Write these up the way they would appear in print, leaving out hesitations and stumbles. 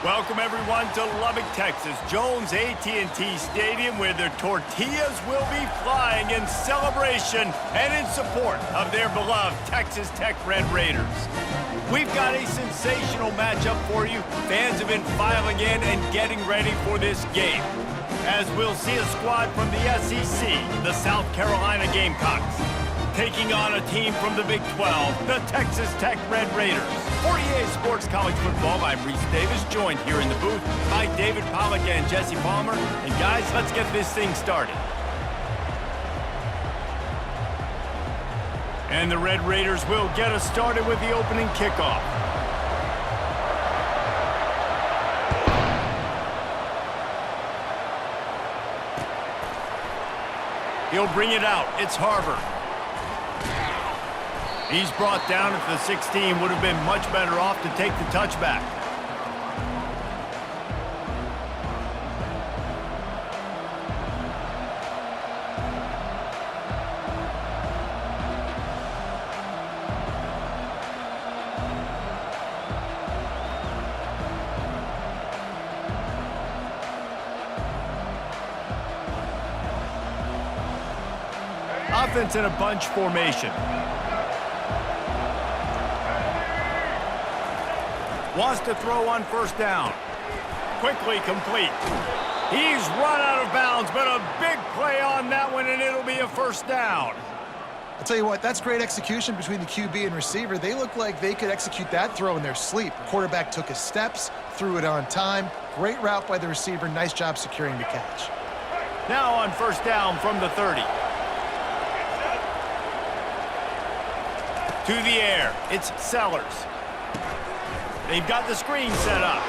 Welcome everyone to Lubbock, Texas, Jones AT&T Stadium, where their tortillas will be flying in celebration and in support of their beloved Texas Tech Red Raiders. We've got a sensational matchup for you. Fans have been filing in and getting ready for this game, as we'll see a squad from the SEC, the South Carolina Gamecocks, taking on a team from the Big 12, the Texas Tech Red Raiders. For EA Sports College Football, I'm Reese Davis, joined here in the booth by David Pollack and Jesse Palmer. And guys, let's get this thing started. And the Red Raiders will get us started with the opening kickoff. He'll bring it out. It's Harbor. He's brought down at the 16. Would have been much better off to take the touchback. Offense in a bunch formation. Wants to throw on first down. Quickly complete. He's run out of bounds, but a big play on that one, and it'll be a first down. I'll tell you what, that's great execution between the QB and receiver. They look like they could execute that throw in their sleep. The quarterback took his steps, threw it on time. Great route by the receiver. Nice job securing the catch. Now on first down from the 30. To the air. It's Sellers. They've got the screen set up.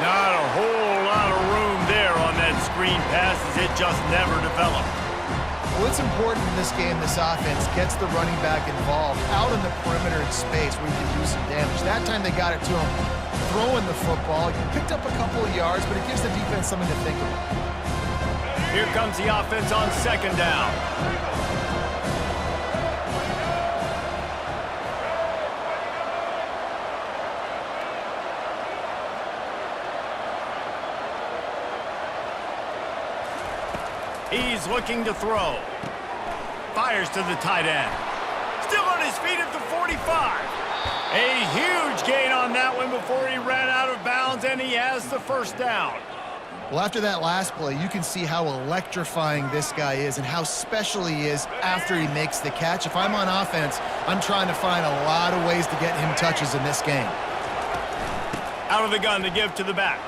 Not a whole lot of room there on that screen pass, as it just never developed. Well, it's important in this game, this offense gets the running back involved out in the perimeter in space where you can do some damage. That time they got it to him throwing the football. He picked up a couple of yards, but it gives the defense something to think about. Here comes the offense on second down. He's looking to throw. Fires to the tight end. Still on his feet at the 45. A huge gain on that one before he ran out of bounds, and he has the first down. Well, after that last play, you can see how electrifying this guy is and how special he is after he makes the catch. If I'm on offense, I'm trying to find a lot of ways to get him touches in this game. Out of the gun to give to the back.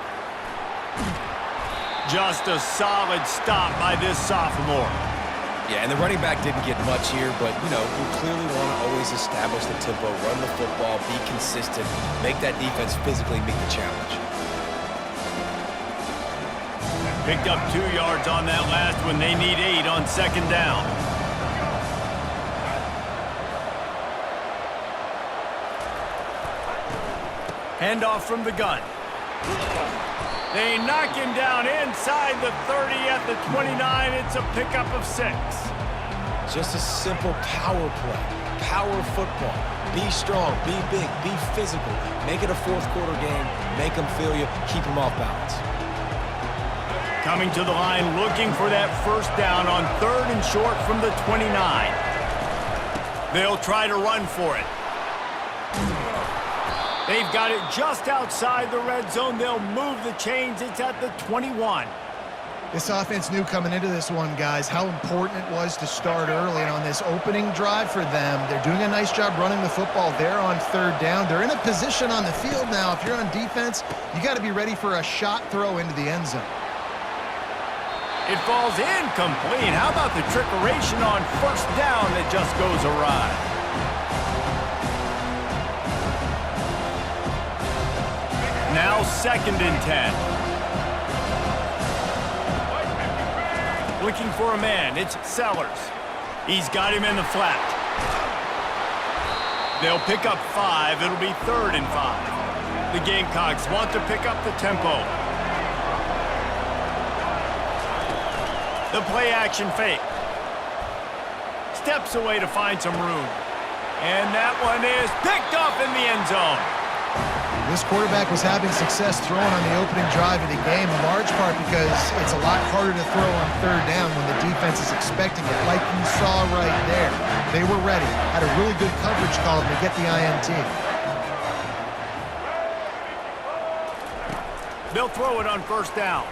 Just a solid stop by this sophomore. Yeah, and the running back didn't get much here, but, you know, you clearly want to always establish the tempo, run the football, be consistent, make that defense physically meet the challenge. Picked up 2 yards on that last one. They need 8 on second down. Handoff from the gun. They knock him down inside the 30 at the 29. It's a pickup of 6. Just a simple power play, power football. Be strong, be big, be physical. Make it a fourth quarter game. Make them feel you. Keep them off balance. Coming to the line, looking for that first down on 3rd and short from the 29. They'll try to run for it. They've got it just outside the red zone. They'll move the chains. It's at the 21. This offense knew coming into this one, guys, how important it was to start early. And on this opening drive for them, they're doing a nice job running the football there on 3rd down. They're in a position on the field now. If you're on defense, you got to be ready for a shot throw into the end zone. It falls incomplete. How about the trickeration on first down that just goes awry? Now 2nd and 10. Looking for a man. It's Sellers. He's got him in the flat. They'll pick up 5. It'll be 3rd and 5. The Gamecocks want to pick up the tempo. The play action fake. Steps away to find some room. And that one is picked up in the end zone. This quarterback was having success throwing on the opening drive of the game, in large part because it's a lot harder to throw on third down when the defense is expecting it, like you saw right there. They were ready, had a really good coverage call to get the INT. They'll throw it on first down.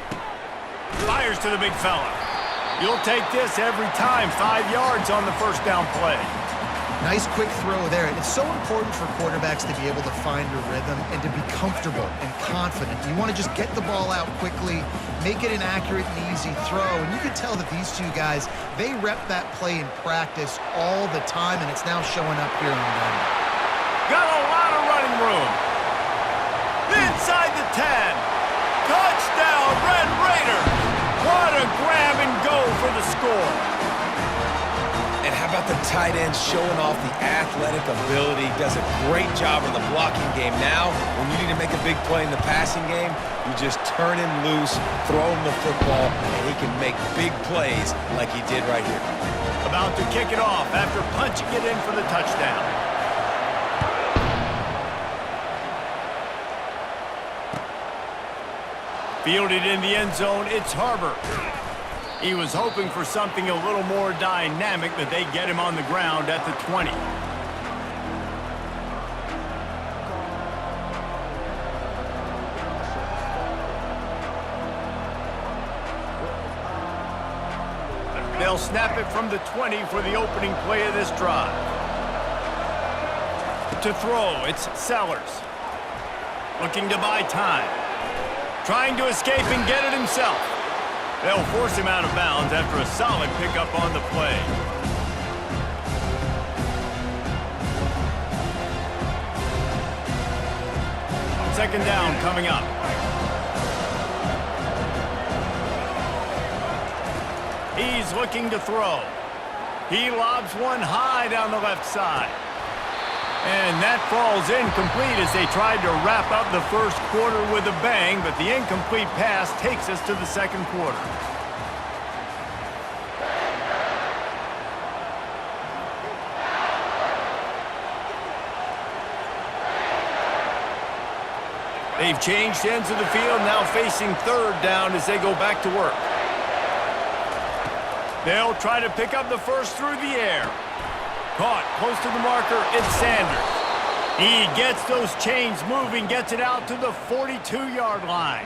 Fires to the big fella. You'll take this every time. 5 yards on the first down play. Nice quick throw there. And it's so important for quarterbacks to be able to find a rhythm and to be comfortable and confident. You want to just get the ball out quickly, make it an accurate and easy throw. And you can tell that these two guys, they rep that play in practice all the time, and it's now showing up here in Denver. Got a lot of running room. Inside the 10. Touchdown, Red Raiders! What a grab and go for the score. And how about the tight end showing off the athletic ability? Does a great job in the blocking game. Now, when you need to make a big play in the passing game, you just turn him loose, throw him the football, and he can make big plays like he did right here. About to kick it off after punching it in for the touchdown. Fielded in the end zone, it's Harbor. He was hoping for something a little more dynamic, but they get him on the ground at the 20. They'll snap it from the 20 for the opening play of this drive. To throw, it's Sellers. Looking to buy time. Trying to escape and get it himself. They'll force him out of bounds after a solid pickup on the play. Second down coming up. He's looking to throw. He lobs one high down the left side. And that falls incomplete as they tried to wrap up the first quarter with a bang, but the incomplete pass takes us to the second quarter. They've changed ends of the field, now facing third down as they go back to work. They'll try to pick up the first through the air. Caught close to the marker, it's Sanders. He gets those chains moving, gets it out to the 42-yard line.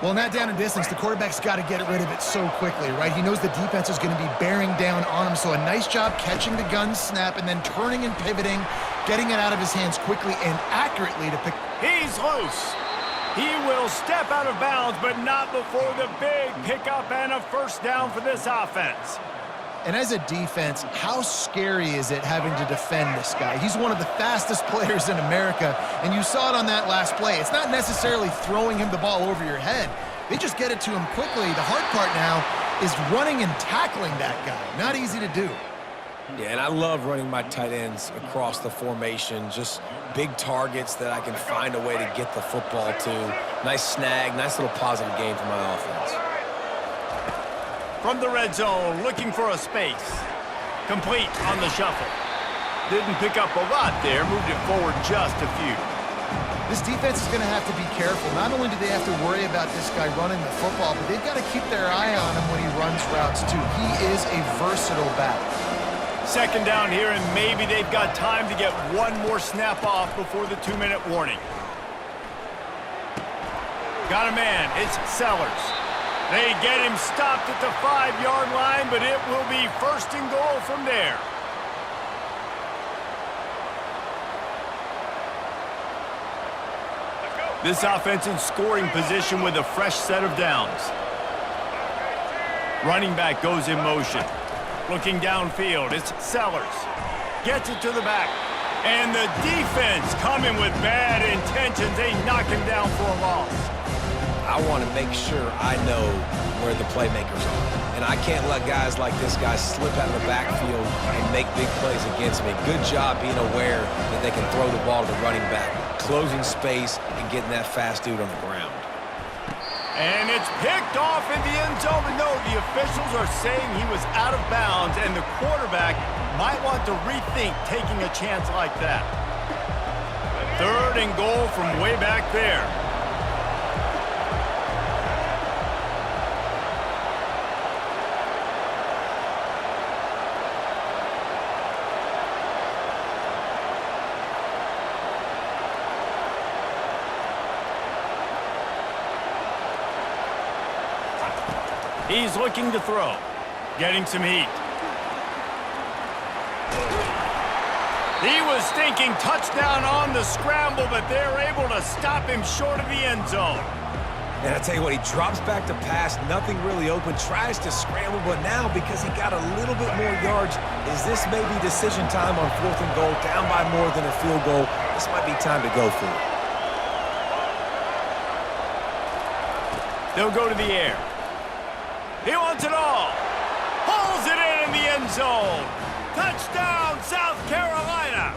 Well, in that down and distance, the quarterback's got to get rid of it so quickly, right? He knows the defense is going to be bearing down on him, so a nice job catching the gun snap and then turning and pivoting, getting it out of his hands quickly and accurately to pick. He's loose. He will step out of bounds, but not before the big pickup and a first down for this offense. And as a defense, how scary is it having to defend this guy? He's one of the fastest players in America, and you saw it on that last play. It's not necessarily throwing him the ball over your head. They just get it to him quickly. The hard part now is running and tackling that guy. Not easy to do. Yeah, and I love running my tight ends across the formation. Just big targets that I can find a way to get the football to. Nice snag, nice little positive gain for my offense. From the red zone, looking for a space. Complete on the shuffle. Didn't pick up a lot there, moved it forward just a few. This defense is going to have to be careful. Not only do they have to worry about this guy running the football, but they've got to keep their eye on him when he runs routes too. He is a versatile back. Second down here, and maybe they've got time to get one more snap off before the 2-minute warning. Got a man, it's Sellers. They get him stopped at the 5-yard line, but it will be first and goal from there. This offense in scoring position with a fresh set of downs. Running back goes in motion. Looking downfield, it's Sellers. Gets it to the back. And the defense coming with bad intentions. They knock him down for a loss. I want to make sure I know where the playmakers are. And I can't let guys like this guy slip out of the backfield and make big plays against me. Good job being aware that they can throw the ball to the running back, closing space and getting that fast dude on the ground. And it's picked off in the end zone. But no, the officials are saying he was out of bounds, and the quarterback might want to rethink taking a chance like that. 3rd and goal from way back there. He's looking to throw, getting some heat. He was thinking touchdown on the scramble, but they're able to stop him short of the end zone. And I tell you what, he drops back to pass, nothing really open, tries to scramble, but now because he got a little bit more yards, is this maybe decision time on 4th and goal, down by more than a field goal? This might be time to go for it. They'll go to the air. He wants it all. Pulls it in the end zone. Touchdown, South Carolina.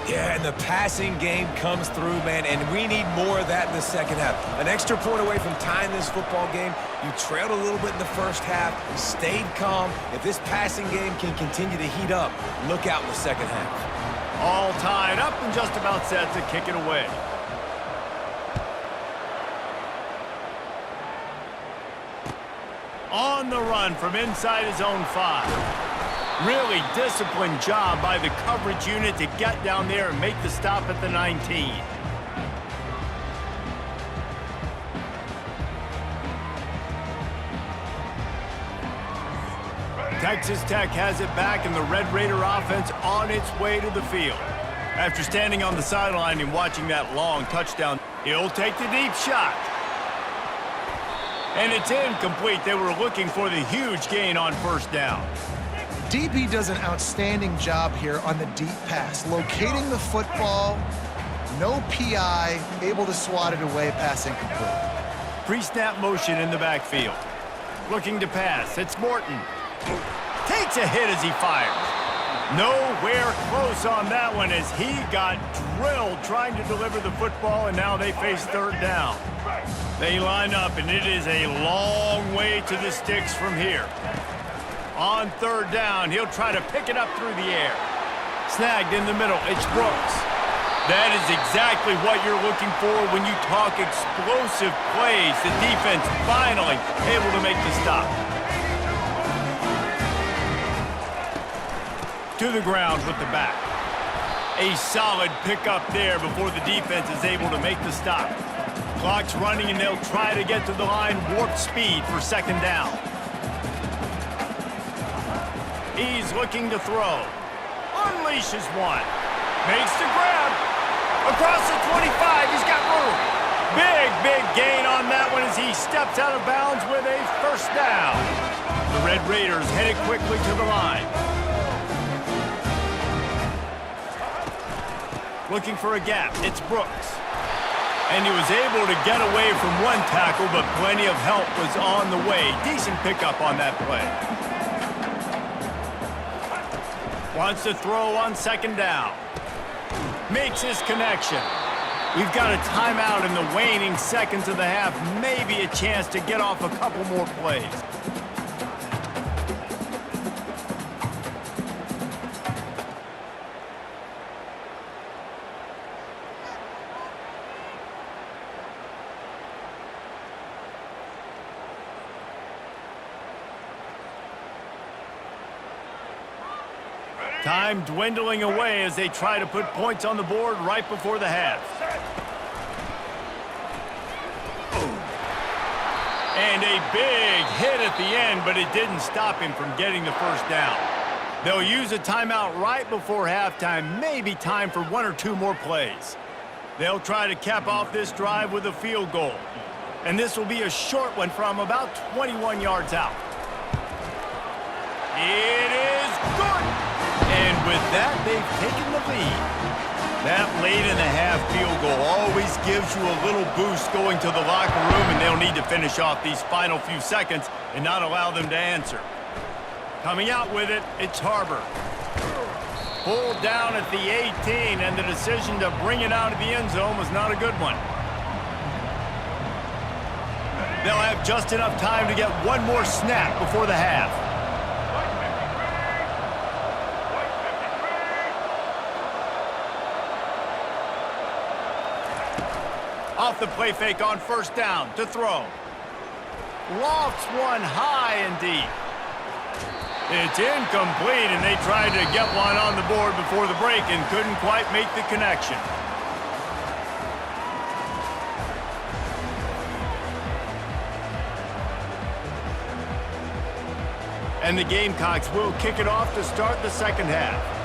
Yeah, and the passing game comes through, man, and we need more of that in the second half. An extra point away from tying this football game. You trailed a little bit in the first half, stayed calm. If this passing game can continue to heat up, look out in the second half. All tied up and just about set to kick it away. On the run from inside his own 5. Really disciplined job by the coverage unit to get down there and make the stop at the 19. Texas Tech has it back, and the Red Raider offense on its way to the field. After standing on the sideline and watching that long touchdown, he'll take the deep shot. And it's incomplete. They were looking for the huge gain on 1st down. DB does an outstanding job here on the deep pass, locating the football, no PI, able to swat it away, pass incomplete. Pre-snap motion in the backfield. Looking to pass. It's Morton. Takes a hit as he fires. Nowhere close on that one as he got drilled trying to deliver the football, and now they face 3rd down. They line up, and it is a long way to the sticks from here. On 3rd down, he'll try to pick it up through the air. Snagged in the middle. It's Brooks. That is exactly what you're looking for when you talk explosive plays. The defense finally able to make the stop. To the ground with the back. A solid pickup there before the defense is able to make the stop. Clock's running, and they'll try to get to the line warp speed for 2nd down. He's looking to throw. Unleashes one. Makes the grab. Across the 25, he's got room. Big gain on that one as he steps out of bounds with a 1st down. The Red Raiders headed quickly to the line. Looking for a gap. It's Brooks. And he was able to get away from one tackle, but plenty of help was on the way. Decent pickup on that play. Wants to throw on 2nd down. Makes his connection. We've got a timeout in the waning seconds of the half. Maybe a chance to get off a couple more plays. Time dwindling away as they try to put points on the board right before the half. And a big hit at the end, but it didn't stop him from getting the 1st down. They'll use a timeout right before halftime, maybe time for 1 or 2 more plays. They'll try to cap off this drive with a field goal. And this will be a short one from about 21 yards out. It is good! And with that, they've taken the lead. That late in the half field goal always gives you a little boost going to the locker room, and they'll need to finish off these final few seconds and not allow them to answer. Coming out with it, it's Harbor. Pulled down at the 18, and the decision to bring it out of the end zone was not a good one. They'll have just enough time to get one more snap before the half. Off the play fake on first down to throw. Lofts one high and deep. It's incomplete, and they tried to get one on the board before the break and couldn't quite make the connection. And the Gamecocks will kick it off to start the second half.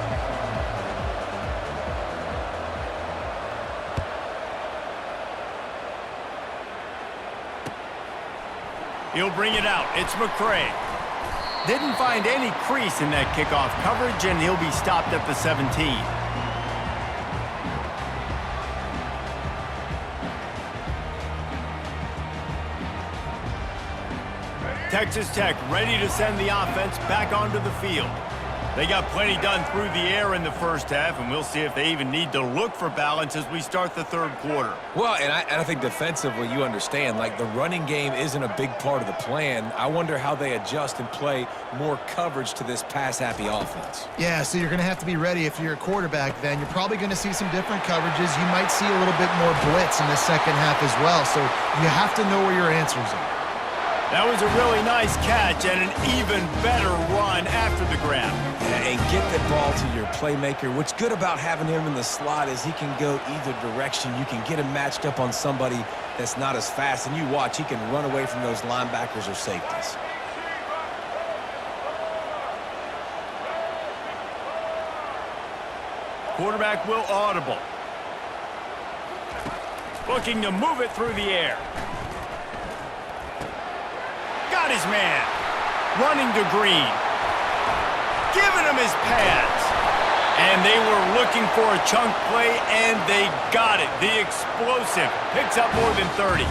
He'll bring it out. It's McCray. Didn't find any crease in that kickoff coverage, and he'll be stopped at the 17. Texas Tech ready to send the offense back onto the field. They got plenty done through the air in the first half, and we'll see if they even need to look for balance as we start the third quarter. Well, and I think defensively, you understand, like the running game isn't a big part of the plan. I wonder how they adjust and play more coverage to this pass-happy offense. Yeah, so you're going to have to be ready if you're a quarterback then. You're probably going to see some different coverages. You might see a little bit more blitz in the second half as well, so you have to know where your answers are. That was a really nice catch and an even better run after the grab. Yeah, and get the ball to your playmaker. What's good about having him in the slot is he can go either direction. You can get him matched up on somebody that's not as fast, and you watch, he can run away from those linebackers or safeties. Quarterback will audible. Looking to move it through the air. Got his man. Running to Green. Giving him his pads. And they were looking for a chunk play, and they got it. The explosive picks up more than 30.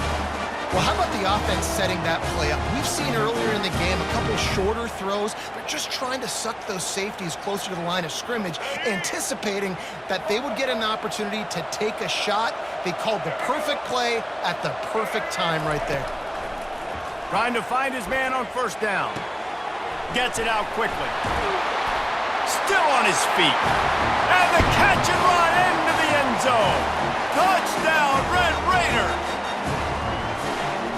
Well, how about the offense setting that play up? We've seen earlier in the game a couple shorter throws. They're just trying to suck those safeties closer to the line of scrimmage, anticipating that they would get an opportunity to take a shot. They called the perfect play at the perfect time right there. Trying to find his man on first down. Gets it out quickly. Still on his feet. And the catch and run into the end zone. Touchdown, Red Raiders.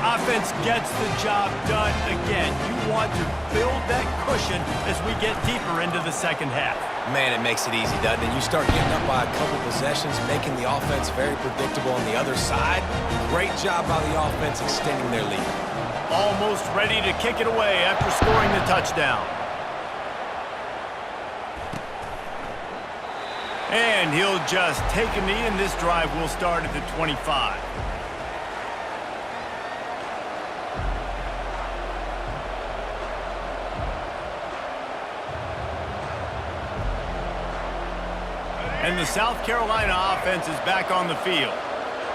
Offense gets the job done again. You want to build that cushion as we get deeper into the second half. Man, it makes it easy, doesn't it? You start getting up by a couple possessions, making the offense very predictable on the other side. Great job by the offense extending their lead. Almost ready to kick it away after scoring the touchdown. And he'll just take a knee, and this drive will start at the 25. And the South Carolina offense is back on the field.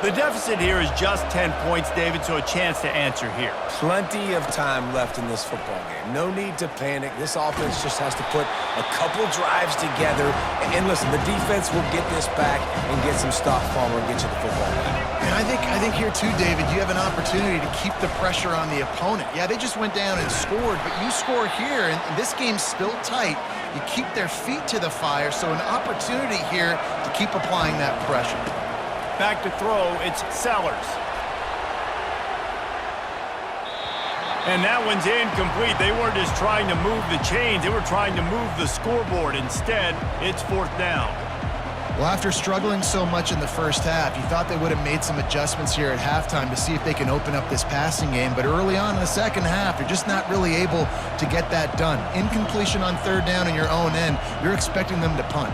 The deficit here is just 10 points, David, so a chance to answer here. Plenty of time left in this football game. No need to panic. This offense just has to put a couple drives together. And listen, the defense will get this back and get some stops, Palmer, and get you the football back. And I think here too, David, you have an opportunity to keep the pressure on the opponent. Yeah, they just went down and scored, but you score here, and this game's still tight. You keep their feet to the fire, so an opportunity here to keep applying that pressure. Back to throw, it's Sellers. And that one's incomplete. They weren't just trying to move the chains, they were trying to move the scoreboard. Instead, it's fourth down. Well, after struggling so much in the first half, you thought they would have made some adjustments here at halftime to see if they can open up this passing game. But early on in the second half, you're just not really able to get that done. Incompletion on third down in your own end, you're expecting them to punt.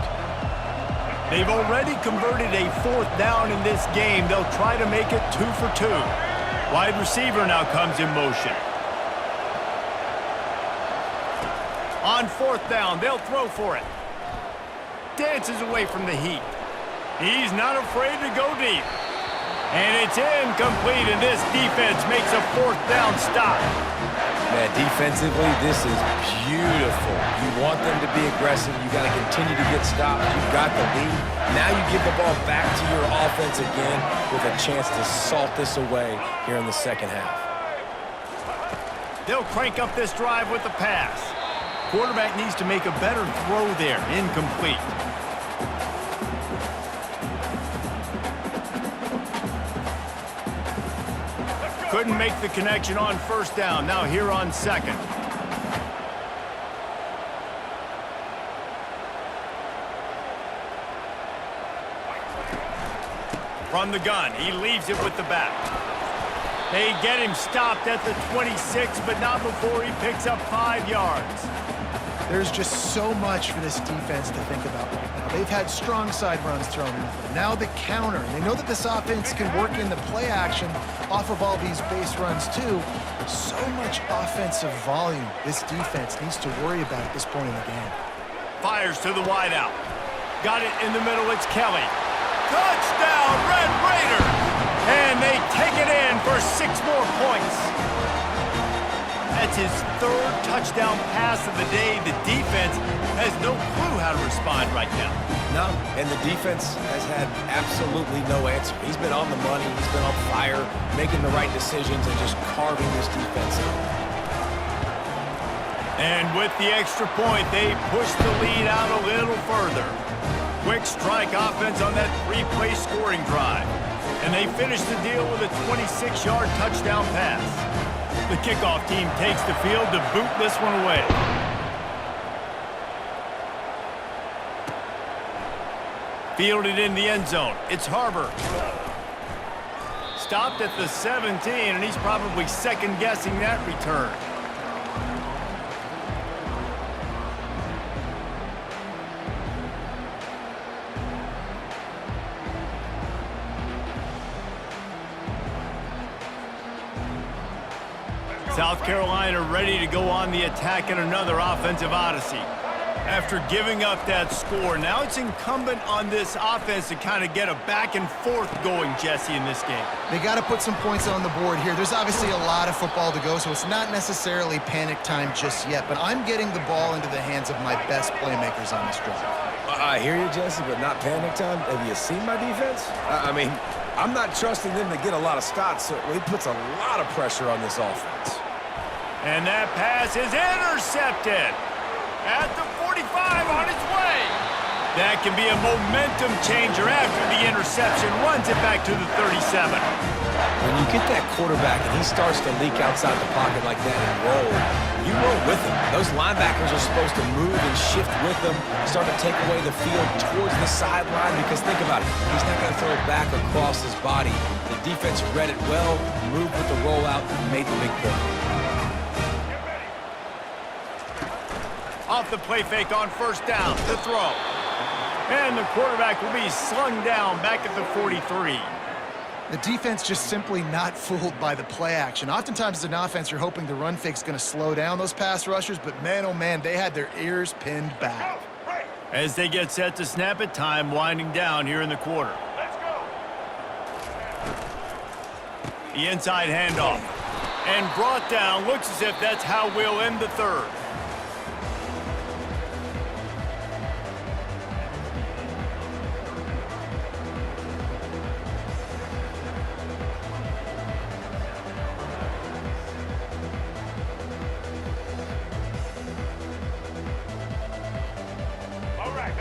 They've already converted a fourth down in this game. They'll try to make it 2 for 2. Wide receiver now comes in motion. On fourth down, they'll throw for it. Dances away from the heat. He's not afraid to go deep. And it's incomplete, and this defense makes a fourth down stop. Man, defensively, this is beautiful. You want them to be aggressive. You got to continue to get stops. You've got the lead. Now you give the ball back to your offense again with a chance to salt this away here in the second half. They'll crank up this drive with the pass. Quarterback needs to make a better throw there. Incomplete. Couldn't make the connection on first down. Now here on second. From the gun, he leaves it with the back. They get him stopped at the 26, but not before he picks up 5 yards. There's just so much for this defense to think about right now. They've had strong side runs thrown in. Now the counter. They know that this offense can work in the play action off of all these base runs too. So much offensive volume this defense needs to worry about at this point in the game. Fires to the wideout. Got it in the middle. It's Kelly. Touchdown, Red Raiders! And they take it in for 6 more points. That's his 3rd touchdown pass of the day. The defense has no clue how to respond right now. No, and the defense has had absolutely no answer. He's been on the money. He's been on fire, making the right decisions and just carving this defense in. And with the extra point, they push the lead out a little further. Quick strike offense on that 3-play scoring drive. And they finish the deal with a 26-yard touchdown pass. The kickoff team takes the field to boot this one away. Fielded in the end zone. It's Harbor. Stopped at the 17, and he's probably second-guessing that return. South Carolina ready to go on the attack in another offensive odyssey. After giving up that score, now it's incumbent on this offense to kind of get a back and forth going, Jesse, in this game. They got to put some points on the board here. There's obviously a lot of football to go, so it's not necessarily panic time just yet, but I'm getting the ball into the hands of my best playmakers on this drive. I hear you, Jesse, but not panic time. Have you seen my defense? I mean, I'm not trusting them to get a lot of stops, so he puts a lot of pressure on this offense. And that pass is intercepted at the 45 on its way. That can be a momentum changer after the interception. Runs it back to the 37. When you get that quarterback and he starts to leak outside the pocket like that and roll, you roll with him. Those linebackers are supposed to move and shift with him, start to take away the field towards the sideline, because think about it, he's not going to throw it back across his body. The defense read it well, moved with the rollout, made the big play. Off the play fake on first down, the throw. And the quarterback will be slung down back at the 43. The defense just simply not fooled by the play action. Oftentimes as an offense, you're hoping the run fake's going to slow down those pass rushers, but man, oh man, they had their ears pinned back. As they get set to snap it, time winding down here in the quarter. Let's go. The inside handoff. And brought down. Looks as if that's how we'll end the third.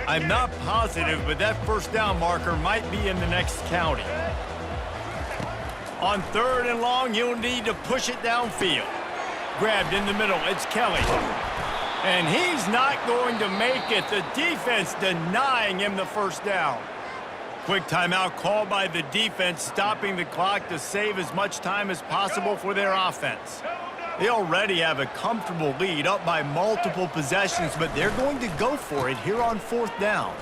I'm not positive, but that first down marker might be in the next county. On 3rd and long, he'll need to push it downfield. Grabbed in the middle, it's Kelly. And he's not going to make it. The defense denying him the first down. Quick timeout called by the defense, stopping the clock to save as much time as possible for their offense. They already have a comfortable lead, up by multiple possessions, but they're going to go for it here on 4th down.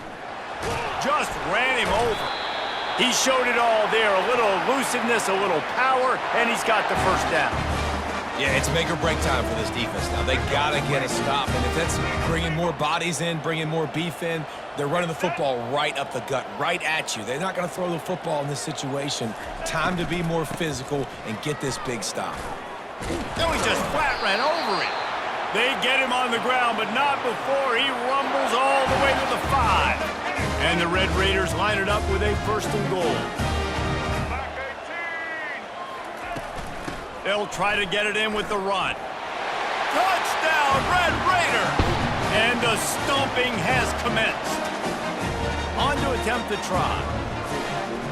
Just ran him over. He showed it all there, a little elusiveness, a little power, and he's got the first down. Yeah, it's make or break time for this defense now. They got to get a stop, and if that's bringing more bodies in, bringing more beef in, they're running the football right up the gut, right at you. They're not going to throw the football in this situation. Time to be more physical and get this big stop. No, he just flat ran over it. They get him on the ground, but not before he rumbles all the way to the 5. And the Red Raiders line it up with a 1st and goal. They'll try to get it in with the run. Touchdown, Red Raider! And the stomping has commenced. On to attempt the try.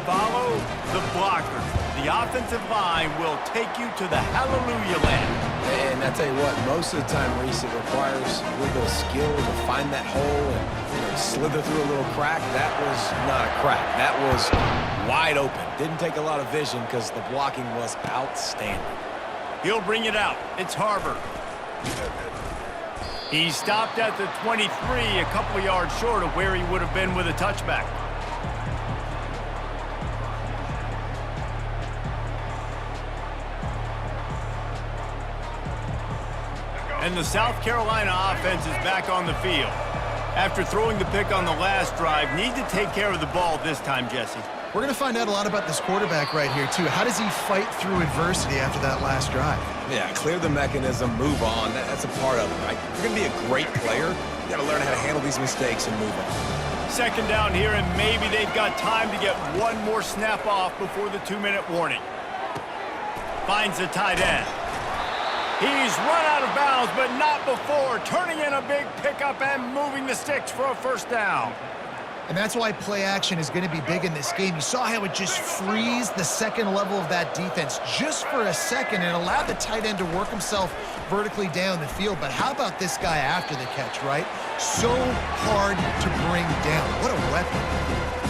Follow the blockers. the offensive line will take you to the hallelujah land. And I tell you what, most of the time, Reese, it requires a little bit of skill to find that hole and slither through a little crack. That was not a crack. That was wide open. Didn't take a lot of vision because the blocking was outstanding. He'll bring it out. It's Harbor. He stopped at the 23, a couple of yards short of where he would have been with a touchback. And the South Carolina offense is back on the field. After throwing the pick on the last drive, need to take care of the ball this time, Jesse. We're going to find out a lot about this quarterback right here, too. How does he fight through adversity after that last drive? Yeah, clear the mechanism, move on. That's a part of it, right? If you're going to be a great player, you got to learn how to handle these mistakes and move on. Second down here, and maybe they've got time to get one more snap off before the 2-minute warning. Finds the tight end. He's run out of bounds, but not before turning in a big pickup and moving the sticks for a first down. And that's why play action is going to be big in this game. You saw how it just frees the second level of that defense just for a second and allowed the tight end to work himself vertically down the field. But how about this guy after the catch, right? So hard to bring down. What a weapon.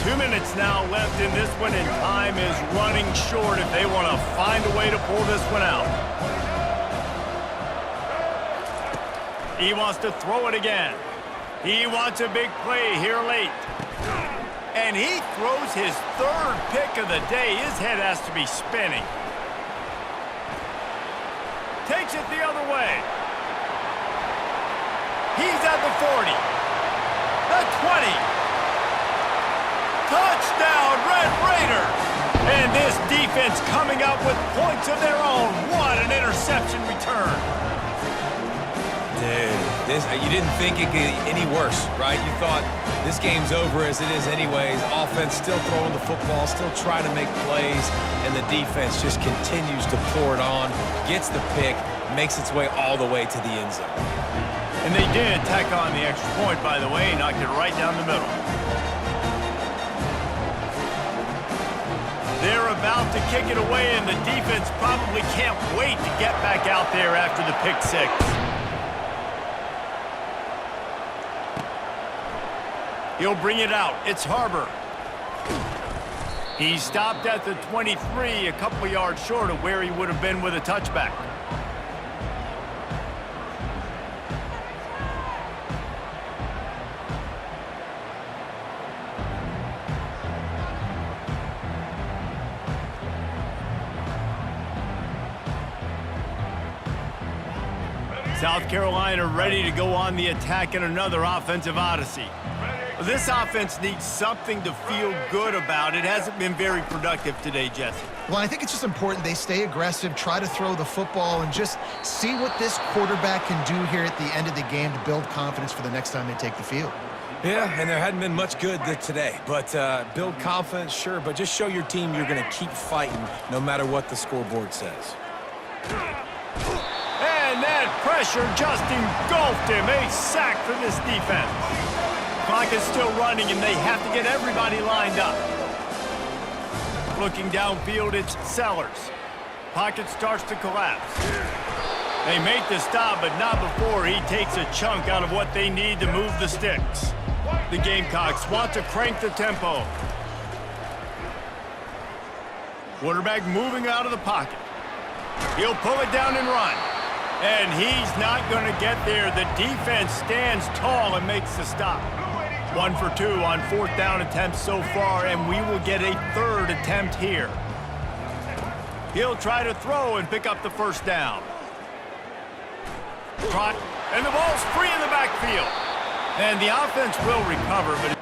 2 minutes now left in this one, and time is running short if they want to find a way to pull this one out. He wants to throw it again. He wants a big play here late. And he throws his third pick of the day. His head has to be spinning. Takes it the other way. He's at the 40. The 20. Touchdown, Red Raiders. And this defense coming up with points of their own. What an interception return. Dude, you didn't think it could get any worse, right? You thought this game's over as it is anyways. Offense still throwing the football, still trying to make plays, and the defense just continues to pour it on, gets the pick, makes its way all the way to the end zone. And they did tack on the extra point, by the way, knocked it right down the middle. They're about to kick it away, and the defense probably can't wait to get back out there after the pick six. He'll bring it out. It's Harbor. He stopped at the 23, a couple yards short of where he would have been with a touchback. South Carolina ready to go on the attack in another offensive odyssey. This offense needs something to feel good about. It hasn't been very productive today, Jesse. Well, I think it's just important they stay aggressive, try to throw the football, and just see what this quarterback can do here at the end of the game to build confidence for the next time they take the field. Yeah, and there hadn't been much good today. But build confidence, sure, but just show your team you're going to keep fighting no matter what the scoreboard says. And that pressure just engulfed him. A sack for this defense. Clock is still running, and they have to get everybody lined up. Looking downfield, it's Sellers. Pocket starts to collapse. They make the stop, but not before he takes a chunk out of what they need to move the sticks. The Gamecocks want to crank the tempo. Quarterback moving out of the pocket. He'll pull it down and run. And he's not going to get there. The defense stands tall and makes the stop. 1 for 2 on fourth down attempts so far, and we will get a third attempt here. He'll try to throw and pick up the first down. And the ball's free in the backfield. And the offense will recover, but